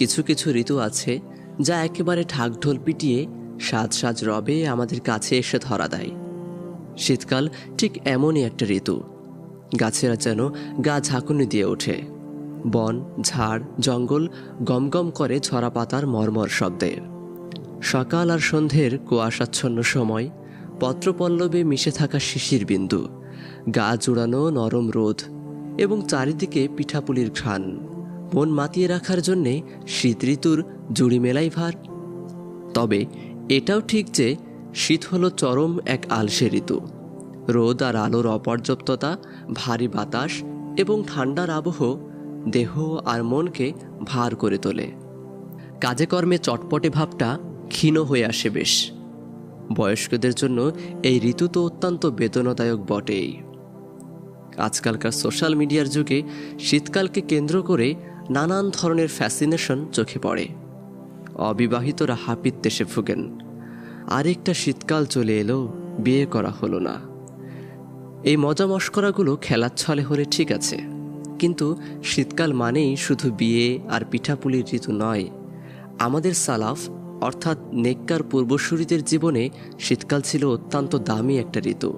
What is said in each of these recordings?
কিছু কিছু ঋতু আছে যা একেবারে ঢাকঢোল পিটিয়ে সাজ সাজ রবে আমাদের কাছে এসে ধরা দেয়। শীতকাল ঠিক এমনই একটা ঋতু। গাছেরা যেন গা ঝাঁকুনি দিয়ে ওঠে। বন, ঝাড়, জঙ্গল গমগম করে ঝরা পাতার মর্মর শব্দে। সকাল আর সন্ধ্যের কুয়াশাচ্ছন্ন সময়, পত্রপল্লবে মিশে থাকা শিশির বিন্দু, গা জুড়ানো নরম রোদ এবং চারিদিকে পিঠাপুলির ঘ্রাণ মন মাতিয়ে রাখার জন্যে শীত ঋতুর জুড়ি মেলাই ভার। তবে এটাও ঠিক যে শীত হলো চরম এক আলসে ঋতু। রোদ আর আলোর অপর্যাপ্ততা, ভারী বাতাস এবং ঠান্ডার আবহ দেহ আর মনকে ভার করে তোলে। কাজে কর্মে চটপটে ভাবটা ক্ষীণ হয়ে আসে বেশ। বয়স্কদের জন্য এই ঋতু তো অত্যন্ত বেদনাদায়ক বটেই। আজকালকার সোশ্যাল মিডিয়ার যুগে শীতকালকে কেন্দ্র করে নানান ধরনের ফ্যাসিনেশন চোখে পড়ে। অবিবাহিতরা হাপিত্যেসে ভুগেন, আরেকটা শীতকাল চলে এলো, বিয়ে করা হলো না। এই মজা মস্করাগুলো খেলার ছলে হলে ঠিক আছে, কিন্তু শীতকাল মানেই শুধু বিয়ে আর পিঠাপুলির ঋতু নয়। আমাদের সালাফ অর্থাৎ নেককার পূর্বসূরিদের জীবনে শীতকাল ছিল অত্যন্ত দামি একটা ঋতু।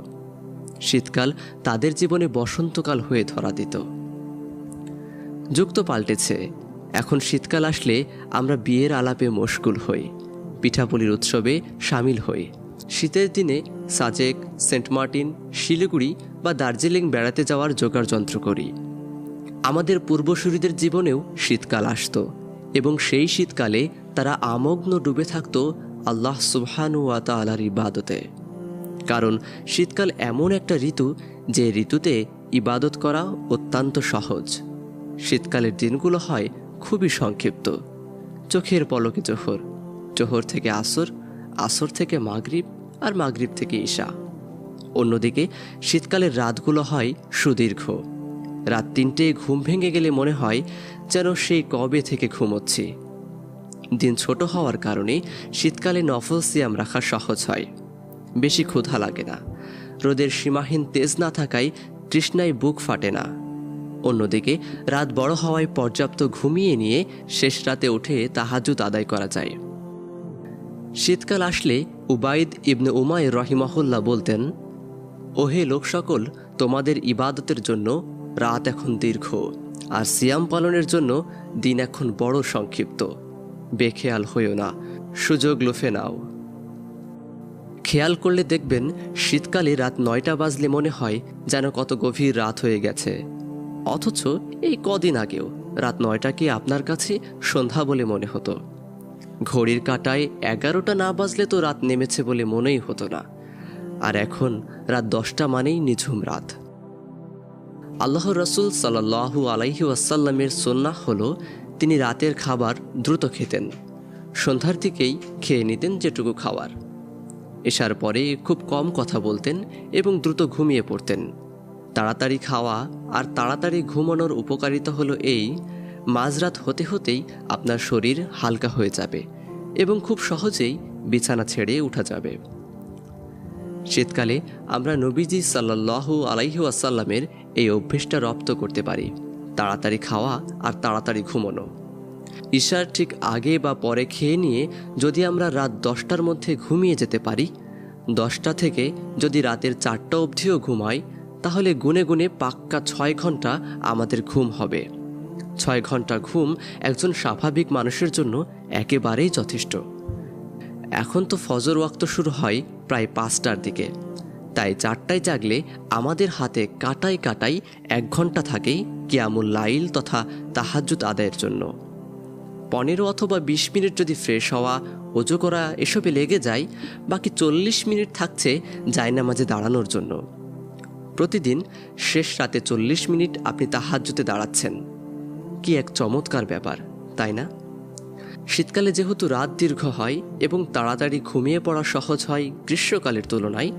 শীতকাল তাদের জীবনে বসন্তকাল হয়ে ধরা দিত। যুগ তো পাল্টেছে। এখন শীতকাল আসলে আমরা বিয়ের আলাপে মশগুল হই, পিঠাপুলির উৎসবে সামিল হই। শীতের দিনে সাজেক, সেন্ট মার্টিন, শিলিগুড়ি বা দার্জিলিং বেড়াতে যাওয়ার জোগাড় যন্ত্র করি। আমাদের পূর্বসূরিদের জীবনেও শীতকাল আসতো এবং সেই শীতকালে তারা আমগ্ন ডুবে থাকত আল্লাহ সুবহানাহু ওয়া তাআলার ইবাদতে। কারণ শীতকাল এমন একটা ঋতু যে ঋতুতে ইবাদত করা অত্যন্ত সহজ। শীতকালের দিনগুলো হয় খুবই সংক্ষিপ্ত। চোখের পলকে জোহর, জোহর থেকে আসর, আসর থেকে মাগরিব, আর মাগরিব থেকে ঈশা। অন্যদিকে শীতকালের রাতগুলো হয় সুদীর্ঘ। রাত 3টে ঘুম ভেঙে গেলে মনে হয় যেন সেই কবে থেকে ঘুমোচ্ছি। দিন ছোট হওয়ার কারণে শীতকালে নফল সিয়াম রাখা সহজ হয়, বেশি ক্ষুধা লাগে না। রোদের সীমাহীন তেজ না থাকায় তৃষ্ণায় বুক ফাটে না। অন্যদিকে রাত বড় হওয়ায় পর্যাপ্ত ঘুমিয়ে নিয়ে শেষ রাতে উঠে তাহাজ্জুদ আদায় করা যায়। শীতকাল আসলে উবাইদ ইবনে উমাইর রাহিমাহুল্লাহ বলতেন, ওহে লোক সকল, তোমাদের ইবাদতের জন্য রাত এখন দীর্ঘ আর সিয়াম পালনের জন্য দিন এখন বড় সংক্ষিপ্ত। বেখেয়াল হইও না, সুযোগ লোফে নাও। খেয়াল করলে দেখবেন শীতকালে রাত 9টা বাজলে মনে হয় যেন কত গভীর রাত হয়ে গেছে, অথচ এই কদিন আগেও রাত 9টাকে আপনার কাছে সন্ধ্যা বলে মনে হতো। ঘড়ির কাঁটায় 11টা না বাজলে তো রাত নেমেছে বলে মনেই হতো না। আর এখন রাত 10টা মানেই নিঝুম রাত। আল্লাহ রাসূল সাল্লাল্লাহু আলাইহি ওয়াসাল্লামের সুন্নাহ হলো তিনি রাতের খাবার দ্রুত খেতেন। সন্ধ্যার দিকেই খেয়ে নিতেন যেটুকু খাওয়ার। এশার পরে খুব কম কথা বলতেন এবং দ্রুত ঘুমিয়ে পড়তেন। তাড়াতাড়ি খাওয়া আর তাড়াতাড়ি ঘুমানোর উপকারিতা হলো এই, মাঝরাত হতে হতেই আপনার শরীর হালকা হয়ে যাবে এবং খুব সহজেই বিছানা ছেড়ে উঠা যাবে। শীতকালে আমরা নবীজি সাল্লাল্লাহু আলাইহি ওয়াসাল্লামের এই অভ্যেসটা রপ্ত করতে পারি, তাড়াতাড়ি খাওয়া আর তাড়াতাড়ি ঘুমানো। ঈশার ঠিক আগে বা পরে খেয়ে নিয়ে যদি আমরা রাত 10টার মধ্যে ঘুমিয়ে যেতে পারি, 10টা থেকে যদি রাতের 4টা অবধিও ঘুমাই, তাহলে গুনে গুনে পাক্কা 6 ঘন্টা আমাদের ঘুম হবে। 6 ঘন্টা ঘুম একজন স্বাভাবিক মানুষের জন্য একেবারেই যথেষ্ট। এখন তো ফজর ওয়াক্ত শুরু হয় প্রায় 5টার দিকে, তাই 4টায় জাগলে আমাদের হাতে কাটাই কাটাই 1 ঘন্টা থাকেই কিয়ামুল লাইল তথা তাহাজ্জুদ আদায়ের জন্য। 15 অথবা 20 মিনিট যদি ফ্রেশ হওয়া, ওযু করা এসবে লেগে যায়, বাকি 40 মিনিট থাকছে জায়নামাজে দাঁড়ানোর জন্য। প্রতিদিন শেষ রাতে 40 মিনিট আপনি তাহাজ্জুদে দাঁড়াচ্ছেন। কি এক চমৎকার ব্যাপার, তাই না? শীতকালে যেহেতু রাত দীর্ঘ হয় এবং তাড়াতাড়ি ঘুমিয়ে পড়া সহজ হয় গ্রীষ্মকালের তুলনায়,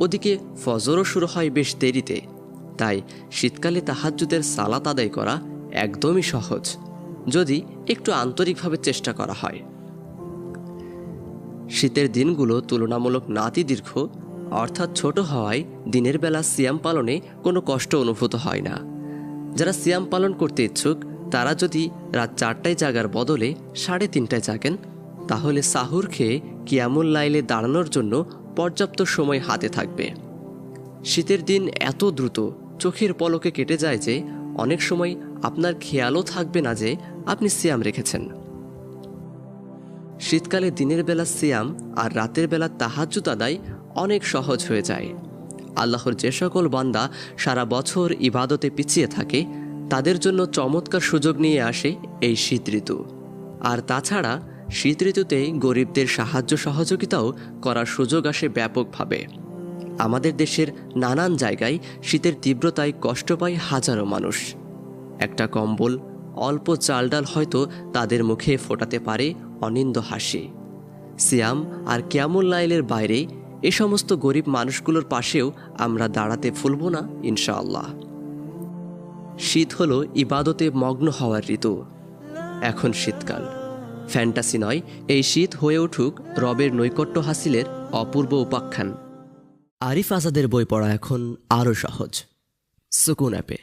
ওদিকে ফজরও শুরু হয় বেশ দেরিতে, তাই শীতকালে তাহাজ্জুদের সালাত আদায় করা একদমই সহজ, যদি একটু আন্তরিকভাবে চেষ্টা করা হয়। শীতের দিনগুলো তুলনামূলক নাতি দীর্ঘ, অর্থাৎ ছোট হওয়ায় দিনের বেলা সিয়াম পালনে কোনো কষ্ট অনুভূত হয় না। যারা সিয়াম পালন করতে ইচ্ছুক তারা যদি রাত 4টায় জাগার বদলে 3:30টায় জাগেন, তাহলে সাহুর খেয়ে কিয়ামুল লাইলে দাঁড়ানোর জন্য পর্যাপ্ত সময় হাতে থাকবে। শীতের দিন এত দ্রুত চোখের পলকে কেটে যায় যে অনেক সময় আপনার খেয়ালও থাকবে না যে আপনি সিয়াম রেখেছেন। শীতকালে দিনের বেলা সিয়াম আর রাতের বেলা তাহাজ্জুদ আদায় অনেক সহজ হয়ে যায়। আল্লাহর যে সকল বান্দা সারা বছর ইবাদতে পিছিয়ে থাকে, তাদের জন্য চমৎকার সুযোগ নিয়ে আসে এই শীত ঋতু। আর তাছাড়া শীত ঋতুতেই গরিবদের সাহায্য সহযোগিতাও করার সুযোগ আসে ব্যাপকভাবে। আমাদের দেশের নানান জায়গায় শীতের তীব্রতায় কষ্ট পায় হাজারো মানুষ। একটা কম্বল, অল্প চাল ডাল হয়তো তাদের মুখে ফোটাতে পারে অনিন্দ হাসি। সিয়াম আর কিয়ামুল লাইলের বাইরে এ সমস্ত গরিব মানুষগুলোর পাশেও আমরা দাঁড়াতে ভুলব না ইনশাআল্লাহ। শীত হলো ইবাদতে মগ্ন হওয়ার ঋতু। এখন শীতকাল, ফ্যান্টাসি নয়, এই শীত হয়ে উঠুক রবের নৈকট্য হাসিলের অপূর্ব উপাখ্যান। আরিফ আজাদের বই পড়া এখন আরও সহজ সুকুন অ্যাপে।